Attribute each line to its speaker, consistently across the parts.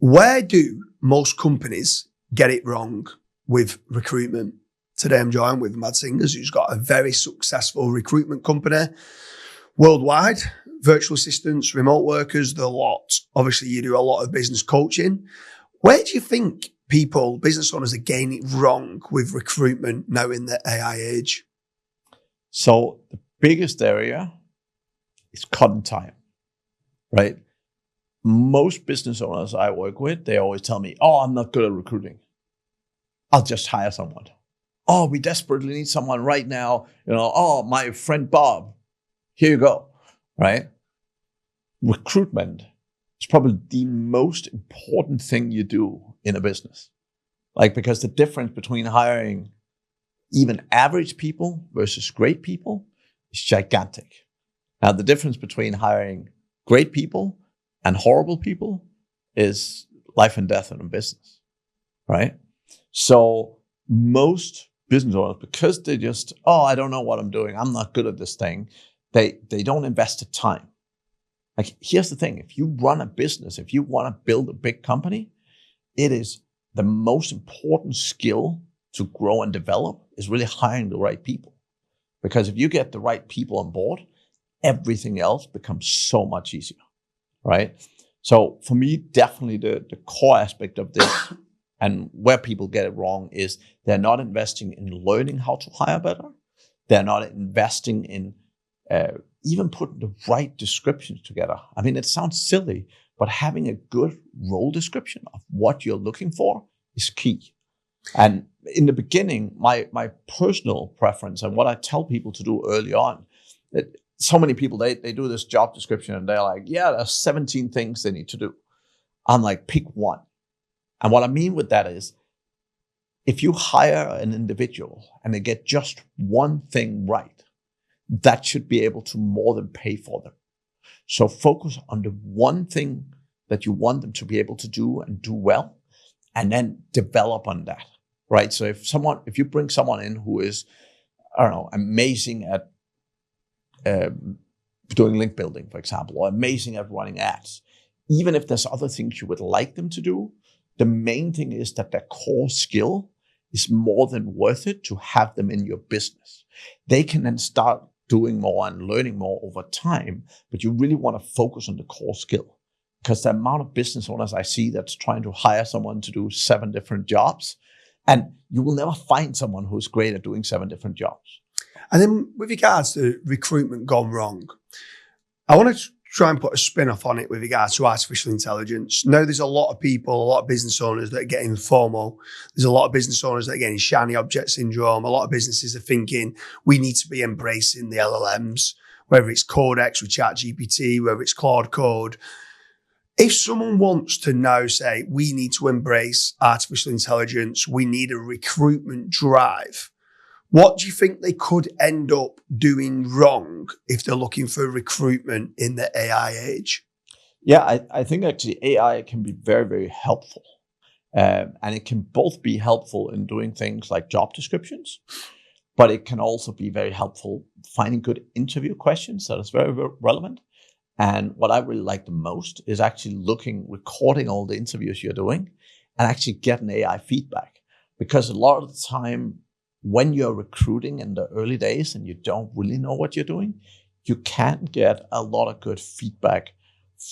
Speaker 1: Where do most companies get it wrong with recruitment? Today I'm joined with Mad Singers, who's got a very successful recruitment company worldwide, virtual assistants, remote workers, the lot. Obviously, you do a lot of business coaching. Where do you think people, business owners, are getting it wrong with recruitment now in the AI age?
Speaker 2: So the biggest area is cutting time, right? Most business owners I work with, they always tell me, oh, I'm not good at recruiting. I'll just hire someone. Oh, we desperately need someone right now. Oh, my friend Bob, here you go, right? Recruitment is probably the most important thing you do in a business. Because the difference between hiring even average people versus great people is gigantic. Now, the difference between hiring great people and horrible people is life and death in a business, right? So most business owners, because they just, I don't know what I'm doing, I'm not good at this thing, they don't invest the time. Here's the thing, if you run a business, if you want to build a big company, it is the most important skill to grow and develop is really hiring the right people. Because if you get the right people on board, everything else becomes so much easier, right? So for me, definitely the core aspect of this and where people get it wrong is they're not investing in learning how to hire better. They're not investing in even putting the right descriptions together. I mean, it sounds silly, but having a good role description of what you're looking for is key. And in the beginning, my personal preference and what I tell people to do early on, so many people, they do this job description and they're like, yeah, there's 17 things they need to do. I'm like, pick one. And what I mean with that is, if you hire an individual and they get just one thing right, that should be able to more than pay for them. So focus on the one thing that you want them to be able to do and do well, and then develop on that, right? So if you bring someone in who is, amazing at doing link building, for example, or amazing at running ads, even if there's other things you would like them to do, the main thing is that their core skill is more than worth it to have them in your business. They can then start doing more and learning more over time, but you really want to focus on the core skill, because the amount of business owners I see that's trying to hire someone to do 7 different jobs, and you will never find someone who's great at doing 7 different jobs.
Speaker 1: And then with regards to recruitment gone wrong, I want to try and put a spin-off on it with regards to artificial intelligence. Now, there's a lot of people, a lot of business owners that are getting FOMO. There's a lot of business owners that are getting shiny object syndrome. A lot of businesses are thinking we need to be embracing the LLMs, whether it's Codex with ChatGPT, whether it's Claude Code. If someone wants to now say we need to embrace artificial intelligence, we need a recruitment drive, what do you think they could end up doing wrong if they're looking for recruitment in the AI age?
Speaker 2: Yeah, I think actually AI can be very, very helpful. And it can both be helpful in doing things like job descriptions, but it can also be very helpful finding good interview questions that is very, very relevant. And what I really like the most is actually recording all the interviews you're doing and actually getting AI feedback. Because a lot of the time, when you're recruiting in the early days and you don't really know what you're doing, you can get a lot of good feedback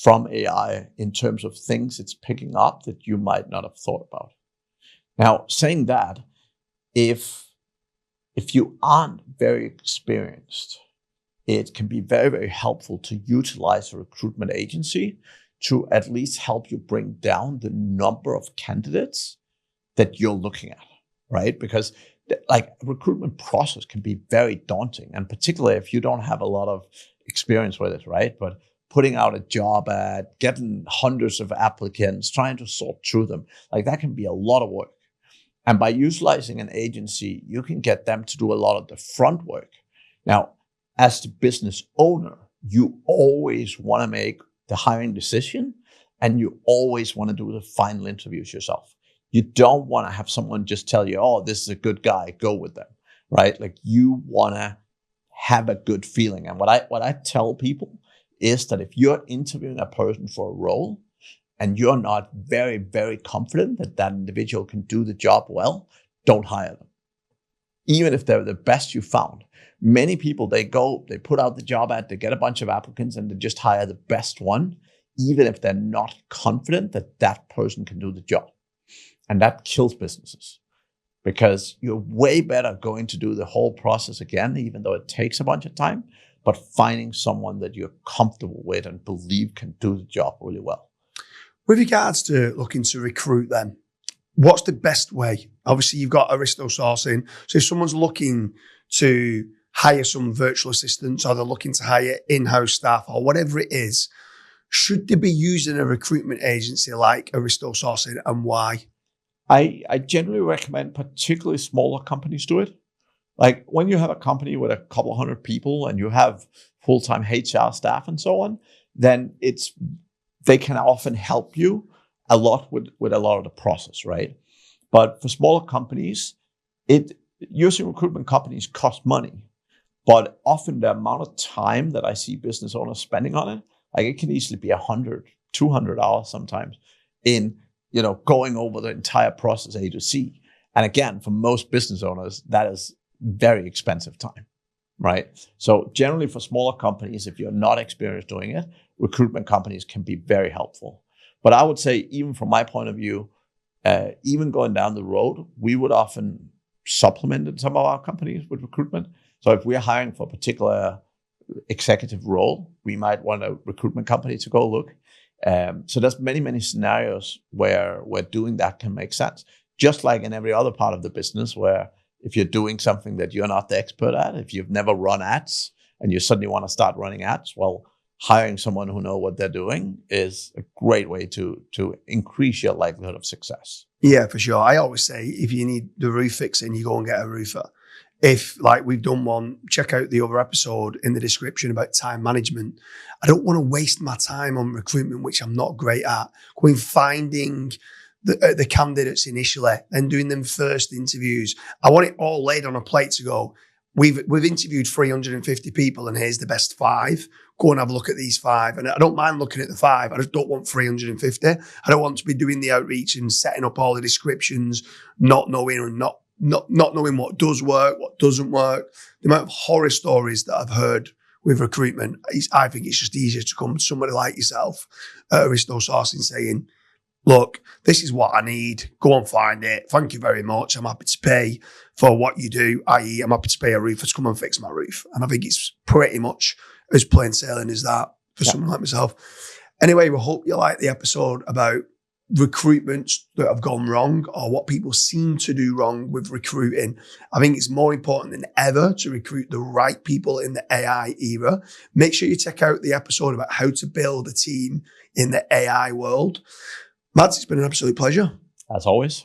Speaker 2: from AI in terms of things it's picking up that you might not have thought about. Now, saying that, if you aren't very experienced, it can be very, very helpful to utilize a recruitment agency to at least help you bring down the number of candidates that you're looking at, right? Because recruitment process can be very daunting, and particularly if you don't have a lot of experience with it, right? But putting out a job ad, getting hundreds of applicants, trying to sort through them, that can be a lot of work. And by utilizing an agency, you can get them to do a lot of the front work. Now, as the business owner, you always want to make the hiring decision, and you always want to do the final interviews yourself. You don't want to have someone just tell you, oh, this is a good guy, go with them, right? You want to have a good feeling. And what I tell people is that if you're interviewing a person for a role and you're not very, very confident that that individual can do the job well, don't hire them. Even if they're the best you found. Many people, they put out the job ad, they get a bunch of applicants, and they just hire the best one, even if they're not confident that that person can do the job. And that kills businesses, because you're way better going to do the whole process again, even though it takes a bunch of time, but finding someone that you're comfortable with and believe can do the job really well.
Speaker 1: With regards to looking to recruit then, what's the best way? Obviously, you've got Aristo sourcing. So if someone's looking to hire some virtual assistants, or they're looking to hire in-house staff, or whatever it is, should they be using a recruitment agency like Aristo sourcing, and why?
Speaker 2: I generally recommend particularly smaller companies do it. Like when you have a company with a couple of hundred people and you have full-time HR staff and so on, then they can often help you a lot with a lot of the process, right? But for smaller companies, using recruitment companies cost money. But often the amount of time that I see business owners spending on it, like it can easily be 100, 200 hours sometimes in going over the entire process A to C. And again, for most business owners, that is very expensive time, right? So generally for smaller companies, if you're not experienced doing it, recruitment companies can be very helpful. But I would say, even from my point of view, even going down the road, we would often supplement some of our companies with recruitment. So if we're hiring for a particular executive role, we might want a recruitment company to go look. So there's many, many scenarios where doing that can make sense. Just like in every other part of the business, where if you're doing something that you're not the expert at, if you've never run ads and you suddenly want to start running ads, well, hiring someone who knows what they're doing is a great way to increase your likelihood of success.
Speaker 1: Yeah, for sure. I always say, if you need the roof fixing, you go and get a roofer. If, like we've done one, check out the other episode in the description about time management. I don't want to waste my time on recruitment, which I'm not great at. Going finding the candidates initially and doing them first interviews. I want it all laid on a plate to go, we've interviewed 350 people and here's the best 5. Go and have a look at these 5. And I don't mind looking at the 5. I just don't want 350. I don't want to be doing the outreach and setting up all the descriptions, not knowing and not knowing what does work, what doesn't work. The amount of horror stories that I've heard with recruitment, I think it's just easier to come to somebody like yourself at Aristo Sourcing saying, look, this is what I need. Go and find it. Thank you very much. I'm happy to pay for what you do, i.e. I'm happy to pay a roofer to come and fix my roof. And I think it's pretty much as plain sailing as that for someone like myself. Anyway, we hope you like the episode about recruitments that have gone wrong, or what people seem to do wrong with recruiting. I think it's more important than ever to recruit the right people in the AI era. Make sure you check out the episode about how to build a team in the AI world. Mads, it's been an absolute pleasure.
Speaker 2: As always.